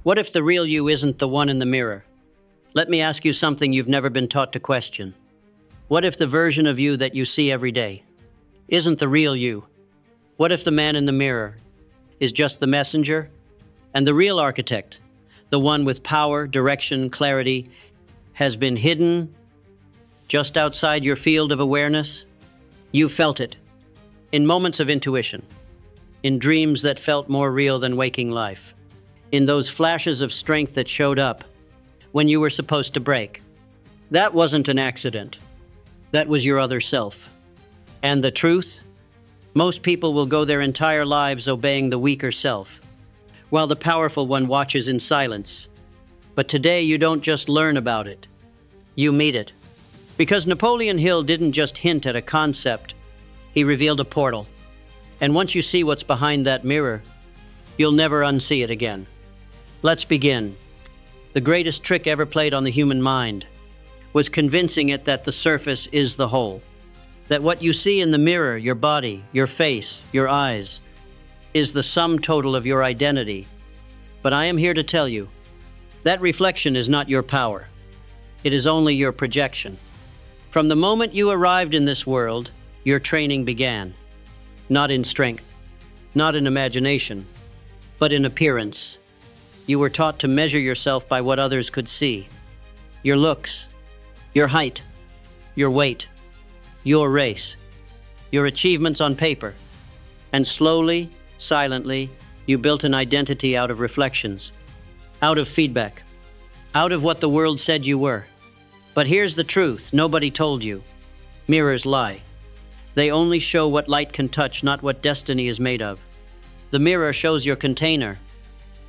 What if the real you isn't the one in the mirror? Let me ask you something you've never been taught to question. What if the version of you that you see every day isn't the real you? What if the man in the mirror is just the messenger, and the real architect, the one with power, direction, clarity, has been hidden just outside your field of awareness? You felt it, in moments of intuition, in dreams that felt more real than waking life, in those flashes of strength that showed up when you were supposed to break. That wasn't an accident. That was your other self. And the truth? Most people will go their entire lives obeying the weaker self, while the powerful one watches in silence. But today you don't just learn about it, you meet it. Because Napoleon Hill didn't just hint at a concept, he revealed a portal. And once you see what's behind that mirror, you'll never unsee it again. Let's begin. The greatest trick ever played on the human mind was convincing it that the surface is the whole. That what you see in the mirror, your body, your face, your eyes, is the sum total of your identity. But I am here to tell you, that reflection is not your power. It is only your projection. From the moment you arrived in this world, your training began. Not in strength, not in imagination, but in appearance. You were taught to measure yourself by what others could see. Your looks, your height, your weight, your race, your achievements on paper. And slowly, silently, you built an identity out of reflections, out of feedback, out of what the world said you were. But here's the truth, nobody told you. Mirrors lie. They only show what light can touch, not what destiny is made of. The mirror shows your container,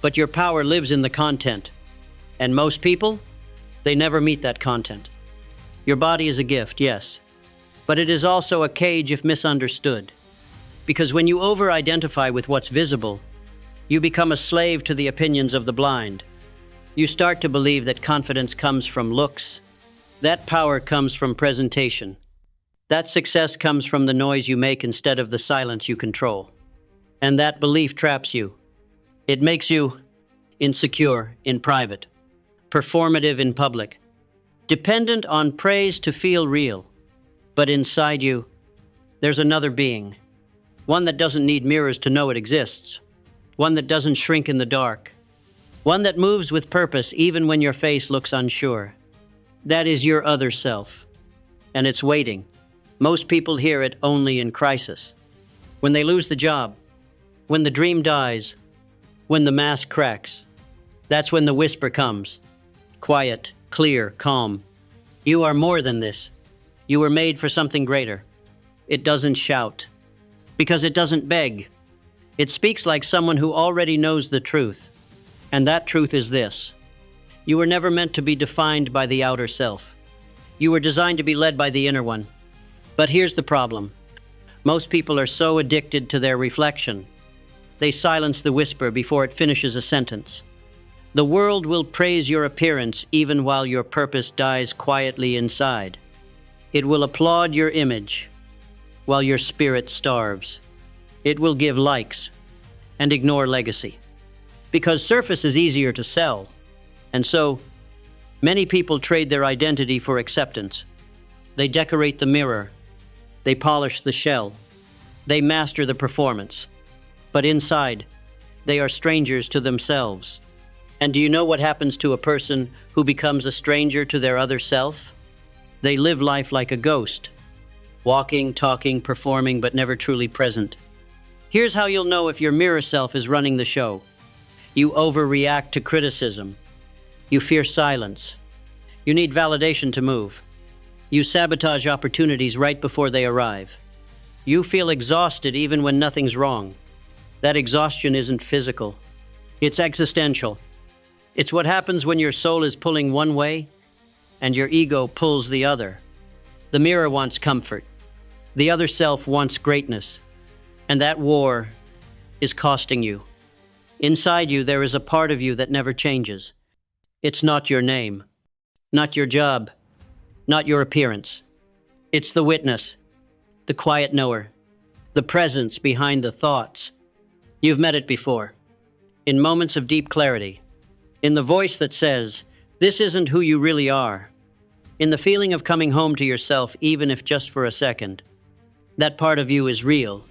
but your power lives in the content. And most people, they never meet that content. Your body is a gift, yes, but it is also a cage if misunderstood. Because when you over-identify with what's visible, you become a slave to the opinions of the blind. You start to believe that confidence comes from looks. That power comes from presentation. That success comes from the noise you make instead of the silence you control. And that belief traps you. It makes you insecure in private, performative in public, dependent on praise to feel real. But inside you, there's another being. One that doesn't need mirrors to know it exists. One that doesn't shrink in the dark. One that moves with purpose even when your face looks unsure. That is your other self. And it's waiting. Most people hear it only in crisis. When they lose the job. When the dream dies. When the mask cracks. That's when the whisper comes. Quiet, clear, calm. You are more than this. You were made for something greater. It doesn't shout. Because it doesn't beg. It speaks like someone who already knows the truth. And that truth is this. You were never meant to be defined by the outer self. You were designed to be led by the inner one. But here's the problem. Most people are so addicted to their reflection. They silence the whisper before it finishes a sentence. The world will praise your appearance even while your purpose dies quietly inside. It will applaud your image while your spirit starves. It will give likes and ignore legacy. Because surface is easier to sell. And so, many people trade their identity for acceptance. They decorate the mirror. They polish the shell. They master the performance. But inside, they are strangers to themselves. And do you know what happens to a person who becomes a stranger to their other self? They live life like a ghost, walking, talking, performing, but never truly present. Here's how you'll know if your mirror self is running the show. You overreact to criticism. You fear silence. You need validation to move. You sabotage opportunities right before they arrive. You feel exhausted even when nothing's wrong. That exhaustion isn't physical. It's existential. It's what happens when your soul is pulling one way and your ego pulls the other. The mirror wants comfort. The other self wants greatness. And that war is costing you. Inside you, there is a part of you that never changes. It's not your name, not your job, not your appearance. It's the witness, the quiet knower, the presence behind the thoughts. You've met it before, in moments of deep clarity, in the voice that says, "This isn't who you really are," in the feeling of coming home to yourself, even if just for a second. That part of you is real,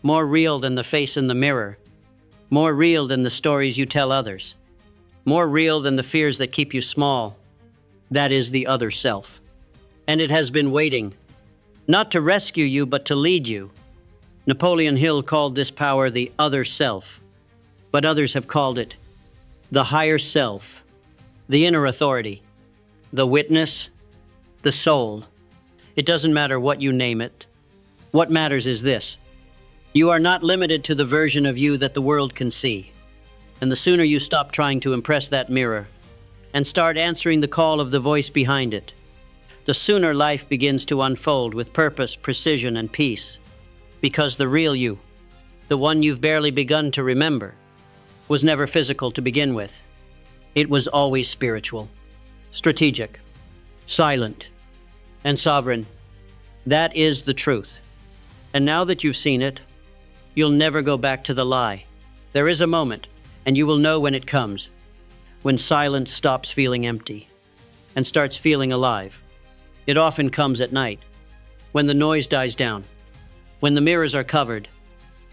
more real than the face in the mirror, more real than the stories you tell others, more real than the fears that keep you small. That is the other self. And it has been waiting, not to rescue you, but to lead you. Napoleon Hill called this power the other self, but others have called it the higher self, the inner authority, the witness, the soul. It doesn't matter what you name it. What matters is this: you are not limited to the version of you that the world can see. And the sooner you stop trying to impress that mirror and start answering the call of the voice behind it, the sooner life begins to unfold with purpose, precision, and peace. Because the real you, the one you've barely begun to remember, was never physical to begin with. It was always spiritual, strategic, silent, and sovereign. That is the truth. And now that you've seen it, you'll never go back to the lie. There is a moment, and you will know when it comes, when silence stops feeling empty and starts feeling alive. It often comes at night, when the noise dies down, when the mirrors are covered,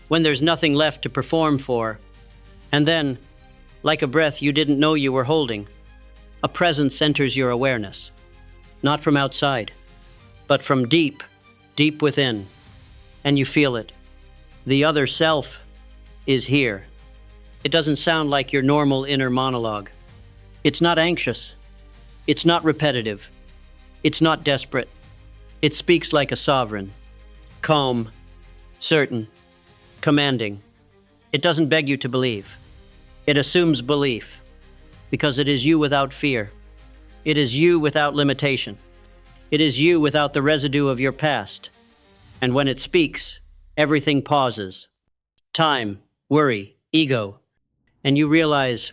when there's nothing left to perform for. And then, like a breath you didn't know you were holding, a presence enters your awareness, not from outside, but from deep, deep within. And you feel it. The other self is here. It doesn't sound like your normal inner monologue. It's not anxious. It's not repetitive. It's not desperate. It speaks like a sovereign, calm, certain, commanding. It doesn't beg you to believe. It assumes belief, because it is you without fear. It is you without limitation. It is you without the residue of your past. And when it speaks, everything pauses. Time, worry, ego. And you realize,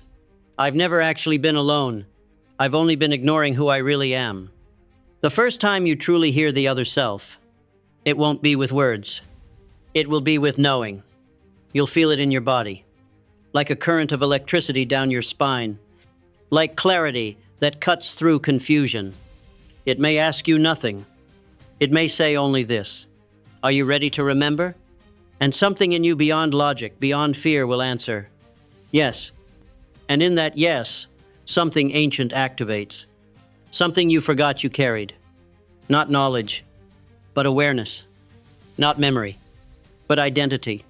I've never actually been alone. I've only been ignoring who I really am. The first time you truly hear the other self, it won't be with words. It will be with knowing. You'll feel it in your body, like a current of electricity down your spine, like clarity that cuts through confusion. It may ask you nothing. It may say only this: are you ready to remember? And something in you beyond logic, beyond fear, will answer, yes. And in that yes, something ancient activates. Something you forgot you carried. Not knowledge, but awareness. Not memory, but identity.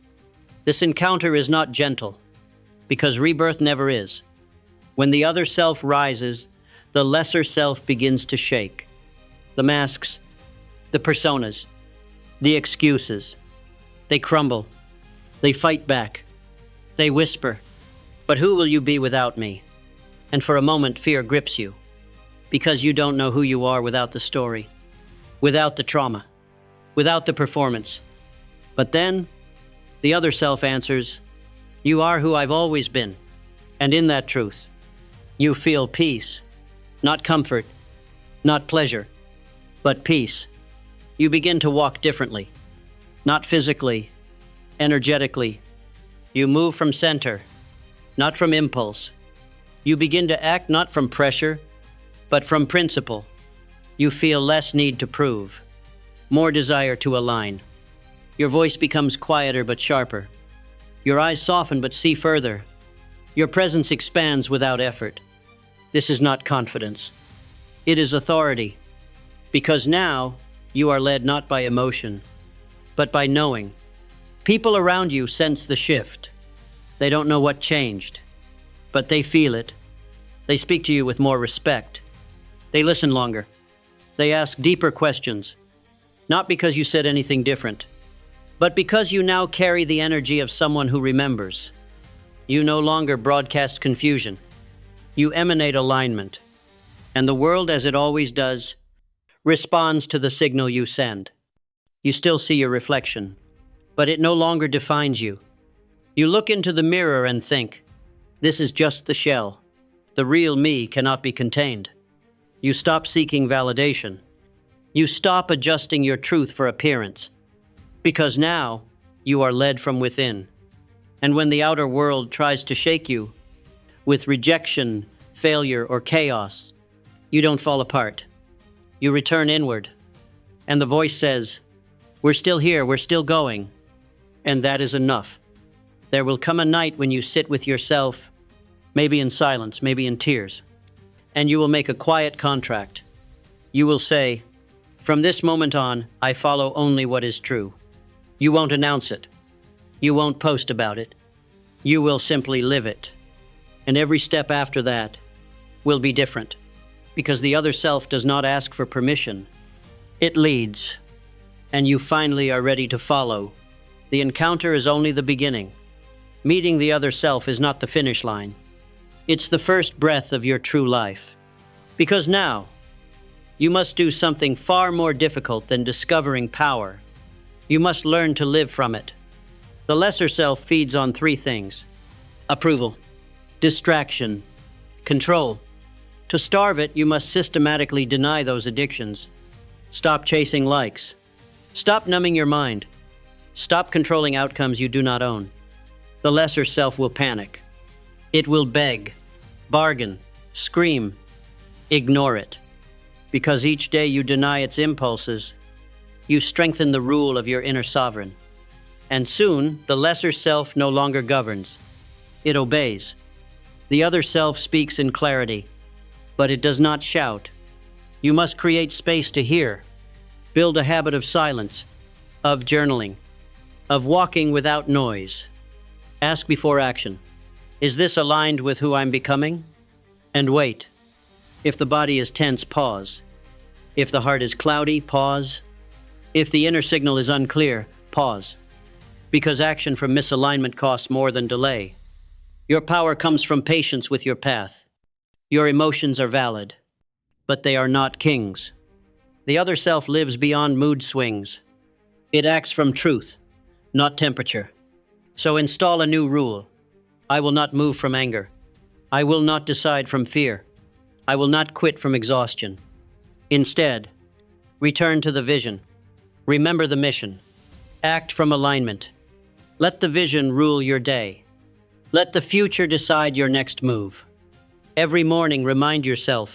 This encounter is not gentle, because rebirth never is. When the other self rises, the lesser self begins to shake. The masks, the personas, the excuses. They crumble. They fight back. They whisper, "But who will you be without me?" And for a moment, fear grips you, because you don't know who you are without the story, without the trauma, without the performance. But then, the other self answers, "You are who I've always been." And in that truth, you feel peace, not comfort, not pleasure, but peace. You begin to walk differently, not physically, energetically. You move from center, not from impulse. You begin to act not from pressure, but from principle. You feel less need to prove, more desire to align. Your voice becomes quieter but sharper. Your eyes soften but see further. Your presence expands without effort. This is not confidence. It is authority, because now you are led not by emotion, but by knowing. People around you sense the shift. They don't know what changed, but they feel it. They speak to you with more respect. They listen longer. They ask deeper questions, not because you said anything different, but because you now carry the energy of someone who remembers. You no longer broadcast confusion. You emanate alignment, and the world, as it always does, responds to the signal you send. You still see your reflection, but it no longer defines you. You look into the mirror and think, this is just the shell. The real me cannot be contained. You stop seeking validation. You stop adjusting your truth for appearance, because now you are led from within. And when the outer world tries to shake you with rejection, failure, or chaos, you don't fall apart. You return inward, and the voice says, "We're still here, we're still going," and that is enough. There will come a night when you sit with yourself, maybe in silence, maybe in tears, and you will make a quiet contract. You will say, "From this moment on, I follow only what is true." You won't announce it. You won't post about it. You will simply live it. And every step after that will be different, because the other self does not ask for permission. It leads, and you finally are ready to follow. The encounter is only the beginning. Meeting the other self is not the finish line. It's the first breath of your true life. Because now, you must do something far more difficult than discovering power. You must learn to live from it. The lesser self feeds on three things: approval, distraction, control. To starve it, you must systematically deny those addictions. Stop chasing likes. Stop numbing your mind. Stop controlling outcomes you do not own. The lesser self will panic. It will beg, bargain, scream. Ignore it. Because each day you deny its impulses, you strengthen the rule of your inner sovereign. And soon, the lesser self no longer governs. It obeys. The other self speaks in clarity, but it does not shout. You must create space to hear. Build a habit of silence, of journaling, of walking without noise. Ask before action. Is this aligned with who I'm becoming? And wait. If the body is tense, pause. If the heart is cloudy, pause. If the inner signal is unclear, pause. Because action from misalignment costs more than delay. Your power comes from patience with your path. Your emotions are valid, but they are not kings. The other self lives beyond mood swings. It acts from truth, not temperature. So install a new rule. I will not move from anger. I will not decide from fear. I will not quit from exhaustion. Instead, return to the vision. Remember the mission. Act from alignment. Let the vision rule your day. Let the future decide your next move. Every morning, remind yourself,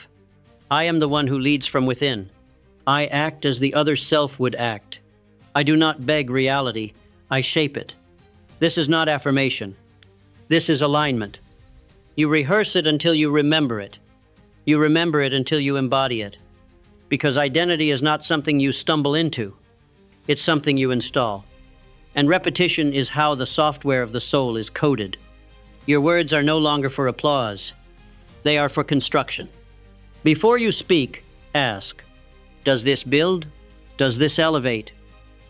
I am the one who leads from within. I act as the other self would act. I do not beg reality, I shape it. This is not affirmation. This is alignment. You rehearse it until you remember it. You remember it until you embody it. Because identity is not something you stumble into. It's something you install. And repetition is how the software of the soul is coded. Your words are no longer for applause. They are for construction. Before you speak, ask, does this build? Does this elevate?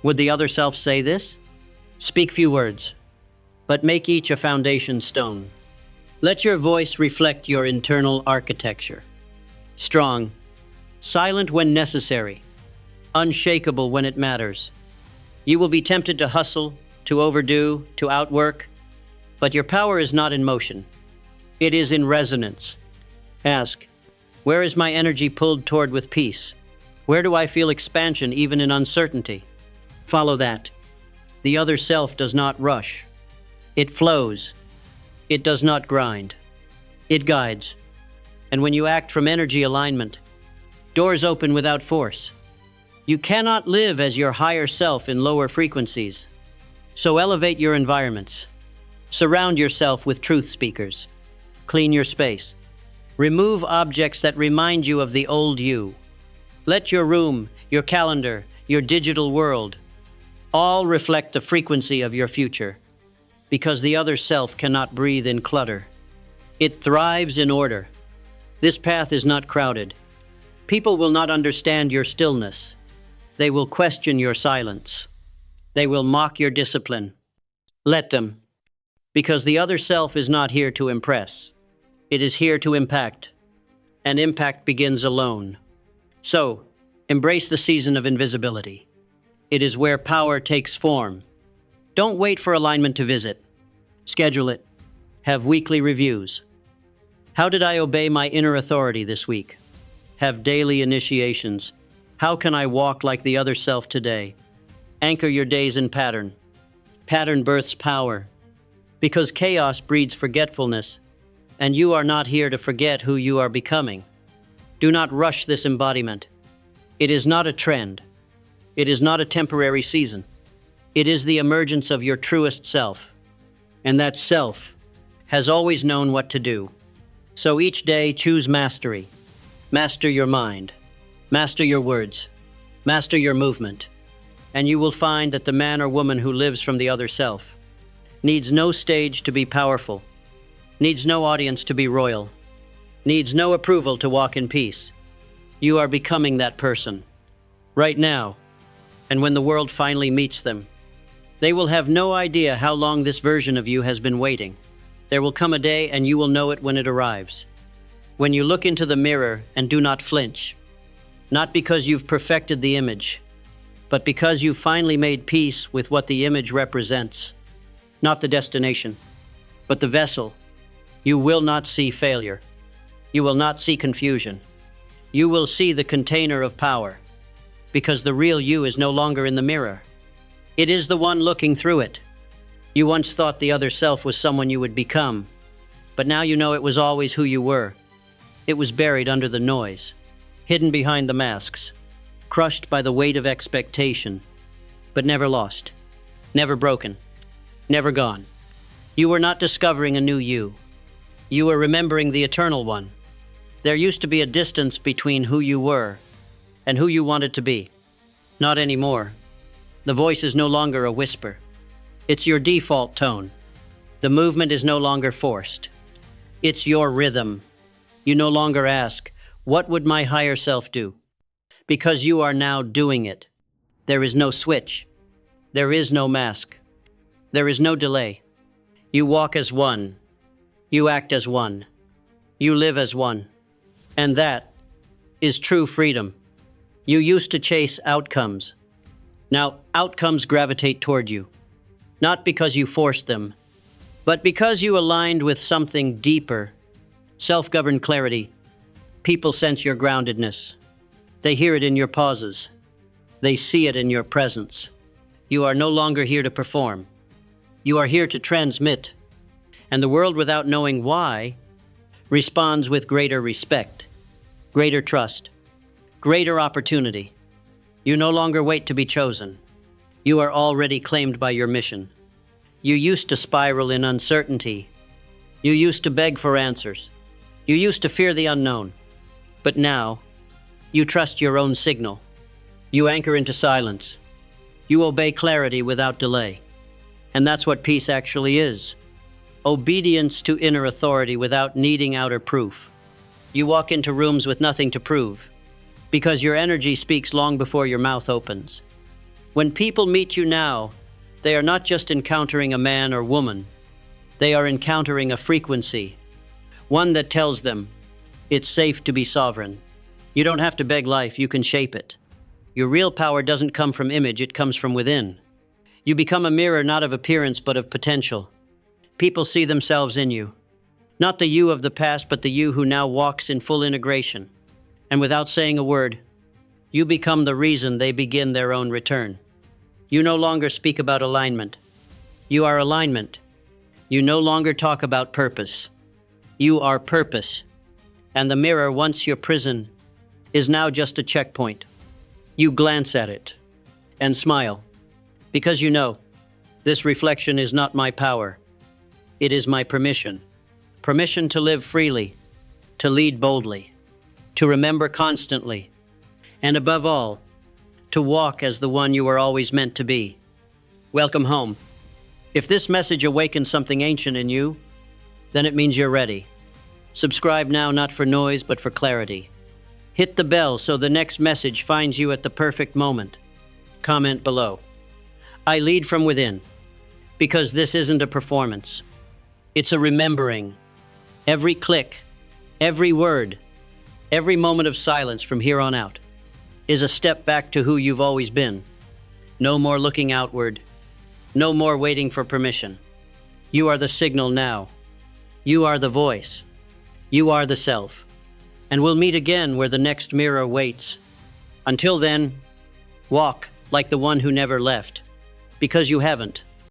Would the other self say this? Speak few words, but make each a foundation stone. Let your voice reflect your internal architecture. Strong, silent when necessary, unshakable when it matters. You will be tempted to hustle, to overdo, to outwork, but your power is not in motion. It is in resonance. Ask, where is my energy pulled toward with peace? Where do I feel expansion even in uncertainty? Follow that. The other self does not rush. It flows. It does not grind. It guides. And when you act from energy alignment, doors open without force. You cannot live as your higher self in lower frequencies. So elevate your environments. Surround yourself with truth speakers. Clean your space. Remove objects that remind you of the old you. Let your room, your calendar, your digital world all reflect the frequency of your future, because the other self cannot breathe in clutter. It thrives in order. This path is not crowded. People will not understand your stillness. They will question your silence. They will mock your discipline. Let them, because the other self is not here to impress. It is here to impact, and impact begins alone. So, embrace the season of invisibility. It is where power takes form. Don't wait for alignment to visit. Schedule it. Have weekly reviews. How did I obey my inner authority this week? Have daily initiations. How can I walk like the other self today? Anchor your days in pattern. Pattern births power. Because chaos breeds forgetfulness, and you are not here to forget who you are becoming. Do not rush this embodiment. It is not a trend. It is not a temporary season. It is the emergence of your truest self, and that self has always known what to do. So each day, choose mastery. Master your mind. Master your words. Master your movement. And you will find that the man or woman who lives from the other self needs no stage to be powerful, needs no audience to be royal, needs no approval to walk in peace. You are becoming that person right now, and when the world finally meets them, they will have no idea how long this version of you has been waiting. There will come a day, and you will know it when it arrives. When you look into the mirror and do not flinch, not because you've perfected the image, but because you've finally made peace with what the image represents. Not the destination, but the vessel. You will not see failure. You will not see confusion. You will see the container of power, because the real you is no longer in the mirror. It is the one looking through it. You once thought the other self was someone you would become, but now you know it was always who you were. It was buried under the noise, hidden behind the masks, crushed by the weight of expectation, but never lost, never broken, never gone. You were not discovering a new you. You were remembering the eternal one. There used to be a distance between who you were and who you wanted to be. Not anymore. The voice is no longer a whisper. It's your default tone. The movement is no longer forced. It's your rhythm. You no longer ask, what would my higher self do? Because you are now doing it. There is no switch. There is no mask. There is no delay. You walk as one. You act as one. You live as one. And that is true freedom. You used to chase outcomes. Now, outcomes gravitate toward you, not because you forced them, but because you aligned with something deeper. Self-governed clarity. People sense your groundedness. They hear it in your pauses. They see it in your presence. You are no longer here to perform. You are here to transmit. And the world, without knowing why, responds with greater respect, greater trust, greater opportunity. You no longer wait to be chosen. You are already claimed by your mission. You used to spiral in uncertainty. You used to beg for answers. You used to fear the unknown. But now, you trust your own signal. You anchor into silence. You obey clarity without delay. And that's what peace actually is. Obedience to inner authority without needing outer proof. You walk into rooms with nothing to prove, because your energy speaks long before your mouth opens. When people meet you now, they are not just encountering a man or woman. They are encountering a frequency, one that tells them it's safe to be sovereign. You don't have to beg life, you can shape it. Your real power doesn't come from image, it comes from within. You become a mirror not of appearance but of potential. People see themselves in you. Not the you of the past, but the you who now walks in full integration. And without saying a word, you become the reason they begin their own return. You no longer speak about alignment. You are alignment. You no longer talk about purpose. You are purpose. And the mirror, once your prison, is now just a checkpoint. You glance at it and smile, because you know, this reflection is not my power. It is my permission. Permission to live freely, to lead boldly, to remember constantly, and above all, to walk as the one you were always meant to be. Welcome home. If this message awakens something ancient in you, then it means you're ready. Subscribe now, not for noise, but for clarity. Hit the bell so the next message finds you at the perfect moment. Comment below. I lead from within, because this isn't a performance. It's a remembering. Every click, every word, every moment of silence from here on out is a step back to who you've always been. No more looking outward. No more waiting for permission. You are the signal now. You are the voice. You are the self. And we'll meet again where the next mirror waits. Until then, walk like the one who never left, because you haven't.